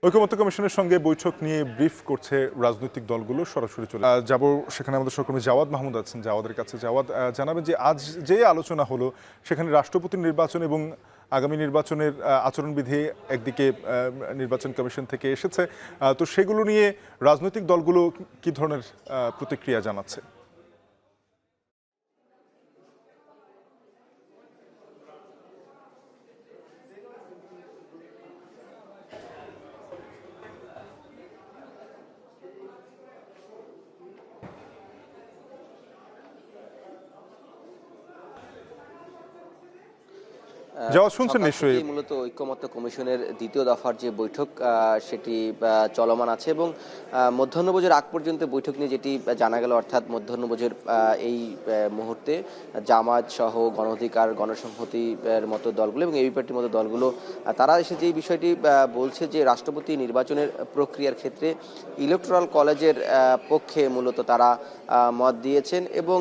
ঐকমত্য কমিশনের সঙ্গে বৈঠক নিয়ে ব্রিফ করছে রাজনৈতিক দলগুলো। সরাসরি চলে যাব সেখানে আমাদের সহকর্মী জাওয়াদ মাহমুদ আছেন, জাওয়াদের কাছে। জাওয়াদ, জানাবেন যে আজ যে আলোচনা হলো সেখানে রাষ্ট্রপতি নির্বাচন এবং আগামী নির্বাচনের আচরণবিধি একদিকে নির্বাচন কমিশন থেকে এসেছে, তো সেগুলো নিয়ে রাজনৈতিক দলগুলো কি ধরনের প্রতিক্রিয়া জানাচ্ছে? যাওয়া শুনছেন নিশ্চয়ই। মূলত ঐকমত্য কমিশনের দ্বিতীয় দফার যে বৈঠক সেটি চলমান আছে এবং মধ্যাহ্নভোজের আগ পর্যন্ত বৈঠক নিয়ে যেটি জানা গেল, অর্থাৎ মধ্যাহ্নভোজের এই মুহূর্তে জামায়াত সহ গণ অধিকার, গণসংহতির মতো দলগুলো এবং এবি পার্টির মতো দলগুলো তারা এসে যে বিষয়টি বলছে যে রাষ্ট্রপতি নির্বাচনের প্রক্রিয়ার ক্ষেত্রে ইলেকটোরাল কলেজের পক্ষে মূলত তারা মত দিয়েছেন এবং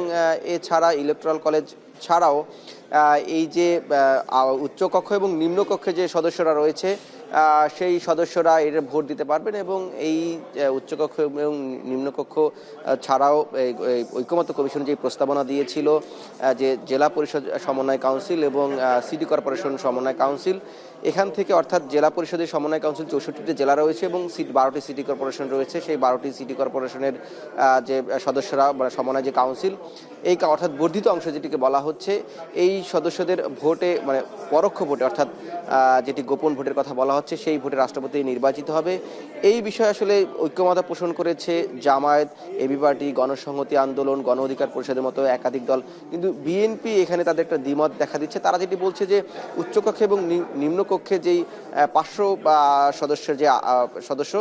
এছাড়া ইলেকটোরাল কলেজ ছাড়াও এই যে উচ্চকক্ষ এবং নিম্নকক্ষে যে সদস্যরা রয়েছে সেই সদস্যরা এর ভোট দিতে পারবেন এবং এই উচ্চকক্ষ এবং নিম্নকক্ষ ছাড়াও ঐকমত্য কমিশন যে প্রস্তাবনা দিয়েছিল যে জেলা পরিষদ সমন্বয় কাউন্সিল এবং সিটি কর্পোরেশন সমন্বয় কাউন্সিল, এখান থেকে অর্থাৎ জেলা পরিষদের সমন্বয় কাউন্সিল 64টি জেলা রয়েছে এবং 12টি সিটি কর্পোরেশন রয়েছে। সেই 12টি সিটি কর্পোরেশনের যে সদস্যরা সমন্বয় যে কাউন্সিল, এই অর্থাৎ বর্ধিত অংশ যেটিকে বলা হচ্ছে, এই সদস্যদের ভোটে মানে পরোক্ষ ভোটে অর্থাৎ যেটি গোপন ভোটের কথা বলা হচ্ছে, সেই ভোটে রাষ্ট্রপতি নির্বাচিত হবে। এই বিষয়ে আসলে ঐক্যমত পোষণ করেছে জামায়াত, এবি পার্টি, গণসংহতি আন্দোলন, গণ অধিকার পরিষদের মতো একাধিক দল। কিন্তু বিএনপি এখানে তাদের একটা দ্বিমত দেখা দিচ্ছে। তারা যেটি বলছে যে উচ্চকক্ষে এবং নিম্নকক্ষে যেই 500 সদস্যের যে সদস্য,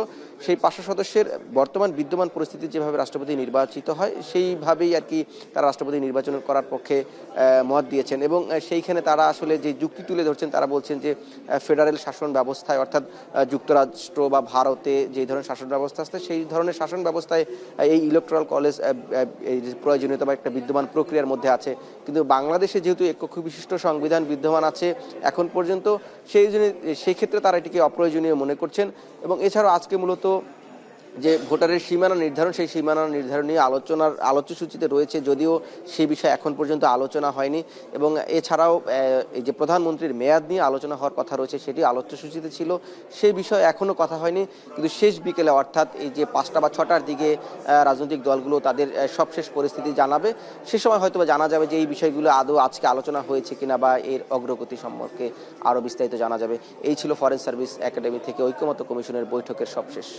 সেই 500 সদস্যের বর্তমান বিদ্যমান পরিস্থিতি যেভাবে রাষ্ট্রপতি নির্বাচিত হয় সেইভাবেই আর কি তারা রাষ্ট্রপতি নির্বাচন করার পক্ষে মত দিয়েছেন এবং সেইখানে তারা আসলে যে যুক্তি তুলে ধরছেন, তারা বলছেন যে ফেডারেল শাসন ব্যবস্থায় অর্থাৎ যুক্তরাষ্ট্র বা ভারতে যে ধরনের শাসন ব্যবস্থা আছে সেই ধরনের শাসন ব্যবস্থায় এই ইলেকটোরাল কলেজ এই প্রয়োজনীয়তা বা একটা বিদ্যমান প্রক্রিয়ার মধ্যে আছে। কিন্তু বাংলাদেশে যেহেতু এককক্ষ বিশিষ্ট সংবিধান বিদ্যমান আছে এখন পর্যন্ত, সেই ক্ষেত্রে তারা এটিকে অপ্রয়োজনীয় মনে করছেন এবং এছাড়াও আজকে মূলত যে ভোটারের সীমানা নির্ধারণ, সেই সীমানা নির্ধারণ নিয়ে আলোচ্যসূচিতে রয়েছে, যদিও সেই বিষয়ে এখন পর্যন্ত আলোচনা হয়নি এবং এছাড়াও এই যে প্রধানমন্ত্রীর মেয়াদ নিয়ে আলোচনা হওয়ার কথা রয়েছে সেটি আলোচ্যসূচিতে ছিল, সেই বিষয়ে এখনও কথা হয়নি। কিন্তু শেষ বিকেলে অর্থাৎ এই যে 5টা বা 6টার দিকে রাজনৈতিক দলগুলো তাদের সবশেষ পরিস্থিতি জানাবে, সে সময় হয়তো জানা যাবে যে এই বিষয়গুলো আদৌ আজকে আলোচনা হয়েছে কিনা বা এর অগ্রগতি সম্পর্কে আরও বিস্তারিত জানা যাবে। এই ছিল ফরেন সার্ভিস একাডেমি থেকে ঐকমত্য কমিশনের বৈঠকের সবশেষ।